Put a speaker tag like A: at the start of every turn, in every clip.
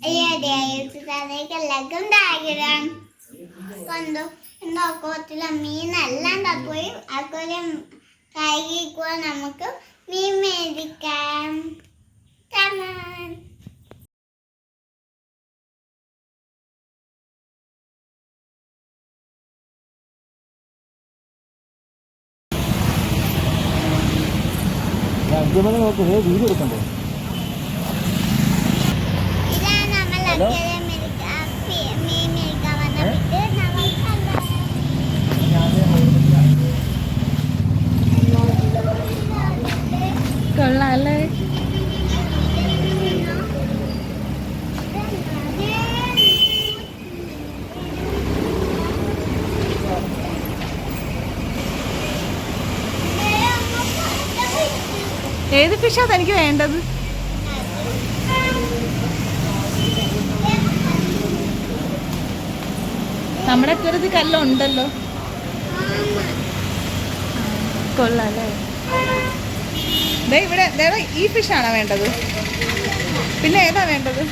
A: എല്ലാവർക്കും ഡയഗ്രാം കണ്ടു നോക്കത്തില്ല മീനെല്ലാം തപ്പോയി അതുപോലെ കൈകിക്കുക നമുക്ക് മീൻ മേടിക്കാം കാണാൻ
B: വീഡിയോ എടുക്കണ്ടേ
A: ഇതാണ് നമ്മൾ മീൻ മേടിക്കാൻ വന്നിട്ട്
C: കൊള്ളാല്ലേ ഏത് ഫിഷാ തനിക്ക് വേണ്ടത്? നമ്മുടെ ചെറുത് കല്ലുണ്ടല്ലോ. കൊള്ളാല്ലേ? ഇവിടെ ഈ ഫിഷാണോ വേണ്ടത്? പിന്നെ ഏതാ വേണ്ടത്?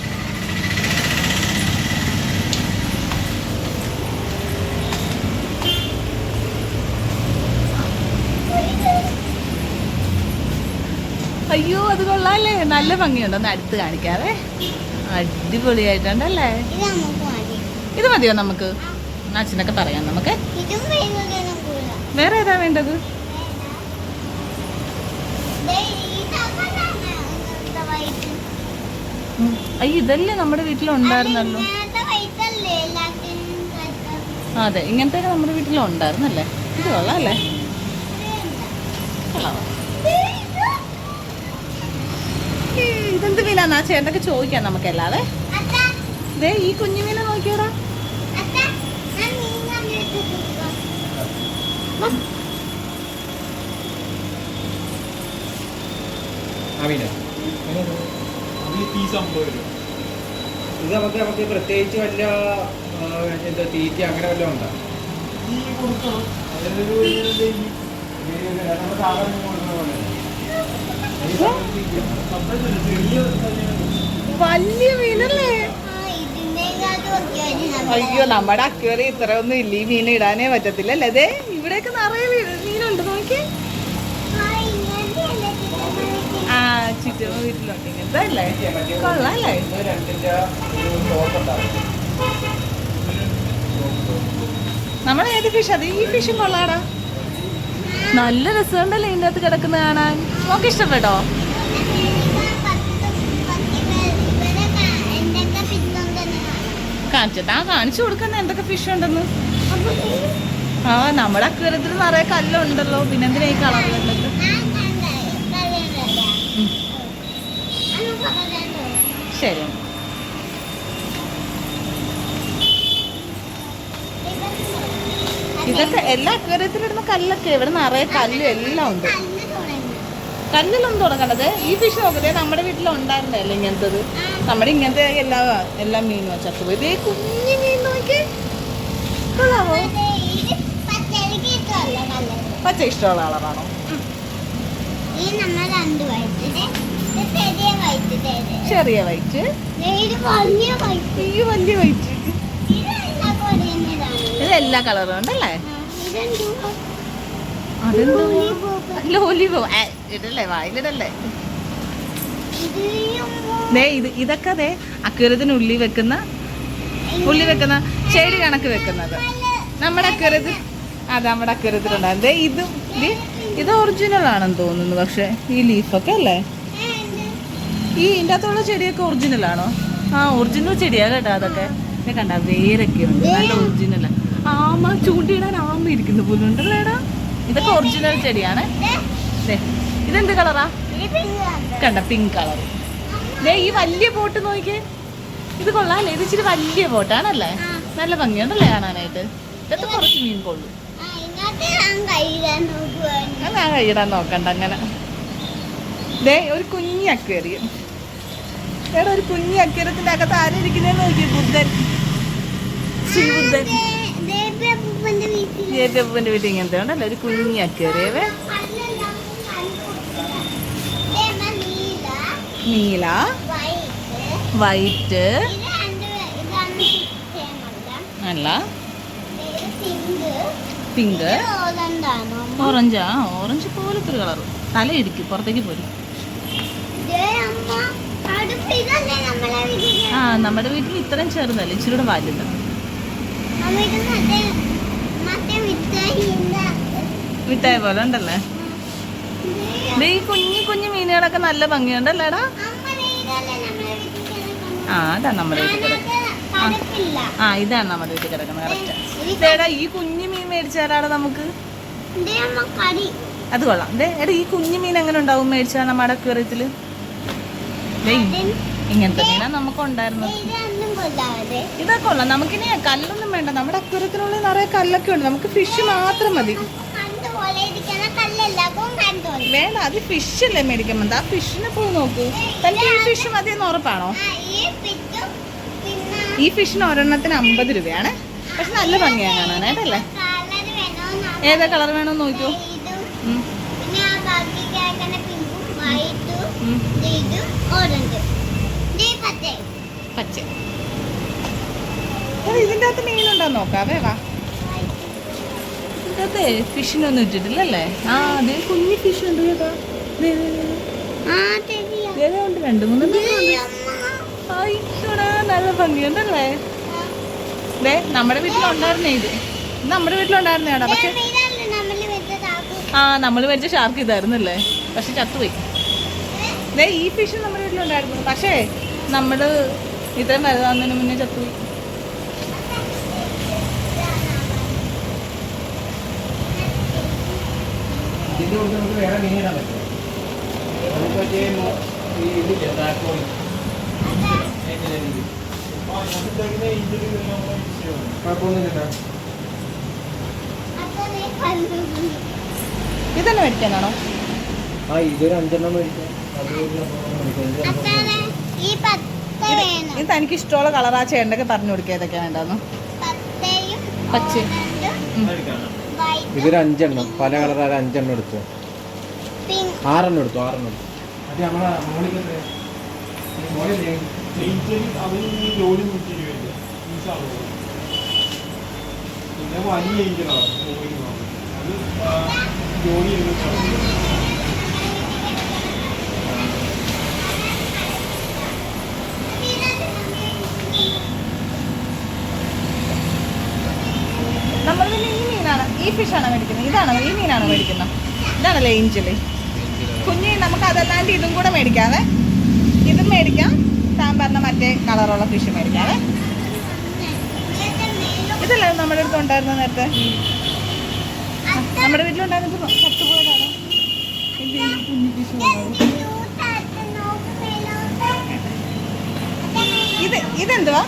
C: അയ്യോ അത് കൊള്ളാല്ലേ, നല്ല ഭംഗിയുണ്ടോ? ഒന്ന് അടുത്ത് കാണിക്കാവേ. അടിപൊളിയായിട്ടുണ്ടല്ലേ. ഇത് മതിയോ നമുക്ക്? അച്ഛനൊക്കെ പറയാം നമുക്ക്. വേറെ ഏതാ വേണ്ടത്? അയ്യോ ഇതല്ലേ നമ്മുടെ വീട്ടിലുണ്ടായിരുന്നല്ലോ. അതെ ഇങ്ങനത്തെ നമ്മുടെ വീട്ടിലുണ്ടായിരുന്നല്ലേ. ഇത് കൊള്ളാം അല്ലേ? ഇതെന്ത് മീനാന്നാ ചേട്ടനൊക്കെ ചോദിക്കാം നമുക്കല്ലാതെ. ദേ ഈ കുഞ്ഞു മീനെ നോക്കിയോടാ.
B: ഇത് നമുക്ക് പ്രത്യേകിച്ച് വല്ല എന്താ തീറ്റ അങ്ങനെ വല്ലതും ഉണ്ടോ?
C: വലിയ മീനല്ലേ? അയ്യോ നമ്മുടെ അക്വേറിയം ഇത്രയൊന്നും ഇല്ല. ഈ മീൻ ഇടാനേ പറ്റത്തില്ലല്ലേ. അതെ ഇവിടെയൊക്കെ നിറയെ മീനുണ്ട് നോക്കി. ആ ചുറ്റും വീട്ടിലുണ്ട് ഇങ്ങനത്തെ അല്ലേ. കൊള്ളാല്ലേ? നമ്മളെ ഏത് ഫിഷ്? അത് ഈ ഫിഷും കൊള്ളാടാ. നല്ല രസമുണ്ടല്ലേ ഇതിൻ്റെ അകത്ത് കിടക്കുന്ന കാണാൻ. നമുക്ക് ഇഷ്ടപ്പെട്ടോ? കാണിച്ചിട്ടാ കാണിച്ചു കൊടുക്കുന്ന എന്തൊക്കെ ഫിഷ് ഉണ്ടെന്ന്. ആ നമ്മുടെ അക്വേറിയത്തിൽ നിറയെ കല്ലുണ്ടല്ലോ. പിന്നെ എന്തിനാ ഈ കളറുകളുണ്ടല്ലോ. ശരി ഇതൊക്കെ എല്ലാ അക്വേറിയത്തിലിടുന്ന കല്ലൊക്കെ ഇവിടെ നിറയെ കല്ലും എല്ലാം ഉണ്ട്. കല്ലിലൊന്നും തുടങ്ങണത്. ഈ ഫിഷ് നോക്കട്ടെ നമ്മുടെ വീട്ടിലുണ്ടായിരുന്നല്ലേ ഇങ്ങനത്തത്. നമ്മുടെ ഇങ്ങനത്തെ എല്ലാ മീനും ചത്തുപോയി. ഇതേ കുഞ്ഞു മീൻ നോക്കി. കൊള്ളാമോ? പച്ച ഇഷ്ടമുള്ള കളറാണോ? ചെറിയ വൈറ്റ്. ഈ വലിയ വൈറ്റ്. ഇതെല്ലാ കളറും ഉണ്ടല്ലേ. അതെന്തോ ലോലിപോ ഇടല്ലേ, വായിലിടല്ലേ. ഇതൊക്കെ അതെ അക്വേറിയത്തിനുള്ളിൽ വെക്കുന്ന ഷെയ്ഡ് കണക്ക് വെക്കുന്നത് നമ്മുടെ അക്വേറിയത്തിൽ. അതെ നമ്മുടെ അക്വേറിയത്തിലുണ്ടാകും. ഇത് ഒറിജിനൽ ആണെന്ന് തോന്നുന്നു. പക്ഷെ ഈ ലീഫൊക്കെ അല്ലേ, ഈ ഇതിൻ്റെ അകത്തുള്ള ചെടിയൊക്കെ ഒറിജിനൽ ആണോ? ആ ഒറിജിനൽ ചെടിയാ കേട്ടോ. അതൊക്കെ കണ്ട വേരൊക്കെ ഉണ്ട്, നല്ല ഒറിജിനൽ. ആമ ചൂണ്ടിയിടാൻ ആമ ഇരിക്കുന്ന പോലും ഉണ്ടല്ലേടാ. ഇതൊക്കെ ഒറിജിനൽ ചെടിയാണ്. ഇതെന്ത് കളറാ? കണ്ട പിങ്ക് കളർ. ഈ വലിയ ബോട്ട് നോക്കിയേ. ഇത് കൊള്ളാല്ലേ. ഇത് ഇച്ചിരി വലിയ ബോട്ടാണല്ലേ. നല്ല ഭംഗിയുണ്ടല്ലേ കാണാനായിട്ട്. ഇതൊക്കെ കുറച്ച് മീൻ കൊള്ളു. ഞാൻ കൈയിടാൻ നോക്കണ്ട അങ്ങനെ. ഒരു കുഞ്ഞി അക്വേറിയം. എടാ ഒരു കുഞ്ഞി അക്വേറിയത്തിന്റെ അകത്ത് ആരിയിരിക്കുന്നതെന്ന് നോക്കി. ബുദ്ധൻ, ശ്രീബുദ്ധൻ. ജേബിയപ്പൂവിന്റെ വീട്ടിൽ ഇങ്ങനത്തെ ഉണ്ടല്ലോ ഒരു കുഞ്ഞി അക്വേറിയമേ. നീല വൈറ്റ്
A: ഇതാണ്
C: അല്ല
A: പിങ്ക്
C: പിങ്ക്
A: ഓറഞ്ചാണോ
C: ഓറഞ്ചാ ഓറഞ്ച് പോലത്തെ ഒരു കളർ തല ഇടിക്കും പുറത്തേക്ക് പോരും.
A: അമ്മ അടുപ്പ് ഇതല്ലേ നമ്മളെ വീട്ടിൽ
C: ആ നമ്മുടെ വീട്ടിൽ ഇത്രയും ചെറുതല്ല ഇച്ചിരി കൂടെ വലുത്.
A: അമ്മ ഇത് മറ്റേ മിഠായിന്റെ
C: മിഠായി പോലെ ഉണ്ടല്ലേ. ദേ ഈ കുഞ്ഞു കുഞ്ഞു മീനുകളൊക്കെ നല്ല ഭംഗിയുണ്ടല്ലേടാ.
A: അമ്മ ഇതല്ലേ നമ്മളെ വീട്ടിൽ കിടക്കുന്നത്.
C: ആ അതാണ് നമ്മുടെ വീട്ടിൽ കിടക്കുന്നത്.
A: കടുപ്പില്ല
C: ആ ഇതാണ് നമ്മുടെ വീട്ടിൽ കിടക്കുന്നത് കറക്റ്റ്. ഇതേടാ ഈ കുഞ്ഞു മീൻ മേടിച്ചാലാടാ നമുക്ക്.
A: ഇതേ അമ്മ കറി
C: അത് കൊള്ളാം. ദേ എടാ ഈ കുഞ്ഞു മീൻ എങ്ങനെ ഉണ്ടാവും മേടിച്ചാൽ നമ്മുടെ അക്വേറിയത്തില്. ഇങ്ങനത്തെ മീനാ നമുക്ക് ഉണ്ടായിരുന്നത്.
A: ഇതൊന്നും കൊള്ളാതെ
C: ഇതൊക്കെ കൊള്ളാം. നമുക്കിനി കല്ലൊന്നും വേണ്ട. നമ്മുടെ അക്വേറിയത്തിനുള്ളിൽ നിറയെ കല്ലൊക്കെ ഉണ്ട്. നമുക്ക് ഫിഷ് മാത്രം മതി.
A: കണ്ടുപോലെ ഇരിക്കുന്ന കല്ലെല്ലാക്കും കണ്ടോളി.
C: വേണ്ട അത് ഫിഷ് അല്ലേ മേടിക്കുമ്പോൾ. ആ ഫിഷിനെ പോയി നോക്കൂ. തനിക്ക് ഈ ഫിഷ് മതിയെന്ന് ഉറപ്പാണോ?
A: ഈ പിറ്റും പിന്നെ
C: ഈ ഫിഷിന് ഒരെണ്ണത്തിന് 50 രൂപയാണ്. പക്ഷെ നല്ല ഭംഗിയാണ് കാണാനായിട്ടല്ലേ.
A: കളർ വേണോ
C: ഏതാ കളർ വേണമെന്ന് നോക്കൂ.
A: ഇതും
C: ഉം.
A: പിന്നെ ആ ബാക്കി കേൾക്കുന്ന പിങ്കും വൈറ്റും
C: ഉം.
A: ഇതും ഓറഞ്ചും
C: പച്ച. ഇതിൻ്റെ അകത്ത് മീനുണ്ടോന്ന് നോക്കാവേ വാ. ഇതിൻ്റെ അകത്ത് ഫിഷിനൊന്നും ഇട്ടിട്ടില്ലല്ലേ. ആ അതെ കുഞ്ഞു ഫിഷ് ഉണ്ട് കേട്ടോ.
A: ആ ശരിയാ
C: ഉണ്ട് 2-3 ആയിക്കോടാ നല്ല ഭംഗിയുണ്ടല്ലേ. ദേ നമ്മുടെ വീട്ടിലുണ്ടായിരുന്നേ ഇത് നമ്മുടെ വീട്ടിലുണ്ടായിരുന്നേടാ. പക്ഷെ
A: ഇതല്ലേ നമ്മള് വെച്ചതാക്കും.
C: ആ നമ്മൾ മേടിച്ച ഷാർക്ക് ഇതായിരുന്നല്ലേ. പക്ഷെ ചത്തുപോയി. ദേ ഈ ഫിഷ് നമ്മുടെ വീട്ടിലുണ്ടായിരുന്നു. പക്ഷേ നമ്മൾ ഇത്രയും വലുതാകുന്നതിന് മുന്നേ ചത്തുപോയി.
B: ഇതിന്റെ കൂടെ നമുക്ക് വേറെ മീൻ ഇടാൻ പറ്റും. നമുക്ക് മറ്റേ ഈ ഇതില്ലേ താക്കോലി കുഴപ്പമൊന്നുമില്ല.
A: അപ്പൊ നീ കണ്ടു
C: ഇതന്നെ മേടിക്കാനാണോ?
B: ആ ഇതൊരു 5 മേടിക്കാം. അത്
A: അച്ഛനെ ഈ പത്ത വേണം.
C: ഇത് തനിക്ക് ഇഷ്ടമുള്ള കളർ ആ ചേട്ടനൊക്കെ പറഞ്ഞു കൊടുക്കുക ഏതൊക്കെ വേണ്ടെന്ന്.
A: പത്തയും
C: പച്ച.
A: വൈറ്റ്
B: ഇതൊരു 5 പല കളർ 5 എടുത്തു.
A: പിങ്ക്
B: 6 എടുത്തു. അത് നമ്മളെ മോളിക്കല്ലേ മോളില്ലേ
D: പിന്നെ വലിയ ഏഞ്ചലാണ് അത് ജോലി
C: നമ്മൾ പിന്നെ ഈ മീനാണ് ഈ ഫിഷാണ് മേടിക്കുന്നത്. ഈ മീനാണ് മേടിക്കുന്നത്. ഇതാണല്ലേ ഏഞ്ചല്. കുഞ്ഞ് നമുക്ക് അതല്ലാണ്ട് ഇതും കൂടെ മേടിക്കാതെ ഇതും മേടിക്കാം. സാമ്പാറിന് മറ്റേ കളറുള്ള ഫിഷ് മേടിക്കാതെ. ഇതല്ലേ നമ്മുടെ അടുത്ത് ഉണ്ടായിരുന്ന നേരത്തെ നമ്മുടെ വീട്ടിലുണ്ടായിരുന്നപ്പോൾ ചത്തുപോയതാണ്. ഇത് ഈ കുഞ്ഞു ഫിഷ് ഇതെന്തുവാ?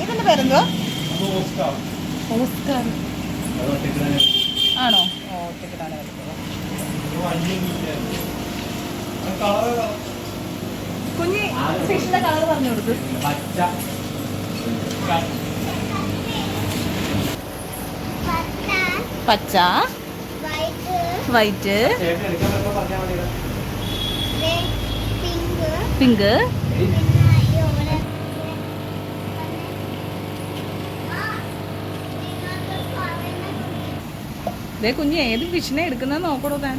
C: ഇതിന്റെ പേരെന്തുവാ? ഓസ്കാർ ആണോ? ഓ ഒറ്റക്കിട്ടാണ് കുഞ്ഞി ഫിഷിന്റെ കളർ പറഞ്ഞു കൊടുത്തു.
B: പച്ച
C: പച്ച
A: വൈറ്റ്
C: വൈറ്റ്
B: എടുക്കാൻ പറ്റുമ്പോൾ പറഞ്ഞാൽ മതി.
A: പിങ്ക്
C: പിങ്ക്
A: പിന്നെ ഈ ഓറഞ്ച്
C: ഇതേ കുഞ്ഞ് ഏത് ഫിഷിനെ എടുക്കുന്നത് നോക്കണോ താൻ.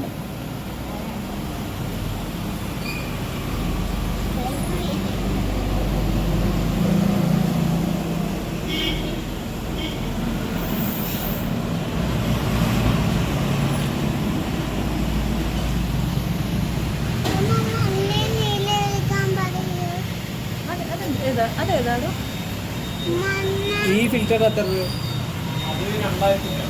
C: അതേതാ
B: ഈ ഫിൽറ്റർ എത്ര രൂപ?
D: അത് 2000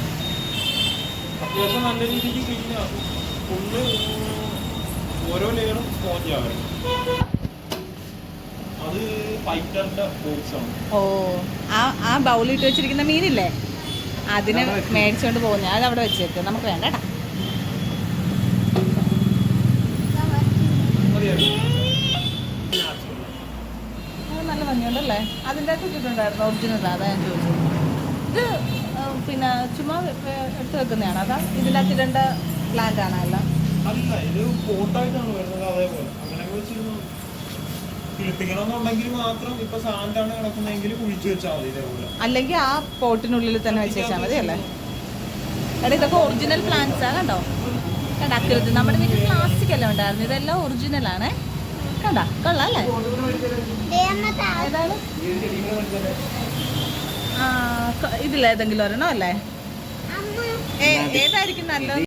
D: അത്യാവശ്യം നല്ല രീതിക്ക് ക്ലീൻ ആക്കും. ഫുള്ള് ഓരോ ലെയറും സ്പോഞ്ച് ആവണം. അത് ഫൈറ്ററിന്റെ ബോക്സ് ആണ്.
C: ഓ ആ ബൗളിട്ട് വെച്ചിരിക്കുന്ന മീനില്ലേ അതിനെ മേടിച്ചോണ്ട് പോകുന്ന അത് അവിടെ വെച്ചേക്ക്. നമുക്ക് വേണ്ട കേട്ടാ. അത് നല്ല ഭംഗിയുണ്ടല്ലേ. അതിൻ്റെ അകത്ത് ഇട്ടിട്ടുണ്ടായിരുന്നു ഒറിജിനൽ. അതാ ഞാൻ ചോദിച്ചത്. ഇത് പിന്നെ ചുമ്മാ എടുത്ത് വെക്കുന്നതാണ്. അതാ ഇതിൻ്റെ അകത്ത് ഇടേണ്ട പ്ലാന്റ് ആണ് എല്ലാം.
D: അല്ല ഇത് പോട്ടായിട്ടാണ് വരുന്നത്. അതേപോലെ അങ്ങനെ വെച്ചിരുന്നു. കിളിപ്പിക്കണമെന്നുണ്ടെങ്കിൽ മാത്രം ഇപ്പൊ സാന്റാണ് കിടക്കുന്നതെങ്കിൽ കുഴിച്ചു വെച്ചാൽ മതി ഇതേപോലെ.
C: അല്ലെങ്കിൽ ആ പോട്ടിനുള്ളിൽ തന്നെ വെച്ചാൽ മതി അല്ലേ? എടാ ഇതൊക്കെ ഒറിജിനൽ പ്ലാന്റ്സാ കണ്ടോ? കണ്ട അക്കൃതി നമ്മുടെ വീട്ടിൽ പ്ലാസ്റ്റിക് എല്ലാം ഉണ്ടായിരുന്നു, ഇതെല്ലാം ഒറിജിനൽ ആണ്. കണ്ട കൊള്ളാം അല്ലേ? ഏതാണ് ഇതിലേതെങ്കിലും ഒരെണ്ണം അല്ലേ? ഏതായിരിക്കും നല്ലത്?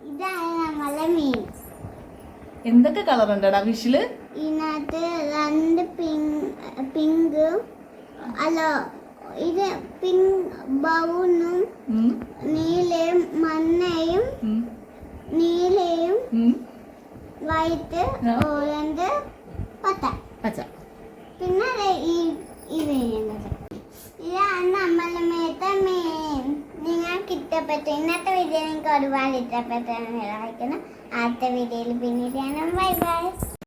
A: ഇതാണ് നമ്മളെ മീൻ.
C: എന്തൊക്കെ കളർ ഉണ്ടടാ ഫിഷില്?
A: ഇതിനകത്ത് രണ്ട് പിങ്ക് അല്ല ഇത് പിങ്ക് ബ്രൗണും നീലയും മഞ്ഞയും നീലയും വൈറ്റ് ഓറഞ്ച് പച്ച. പിന്നെ ഇതാണ് നമ്മളെ മേത്ത മീൻ. നിങ്ങൾക്ക് ഇഷ്ടപ്പെട്ടു ഇന്നത്തെ വീഡിയോ നിങ്ങൾക്ക് ഒരുപാട് ഇഷ്ടപ്പെട്ടെന്ന് വിചാരിക്കുന്നു. അടുത്ത വീഡിയോയിൽ പിന്നീട് ബൈ ബൈ.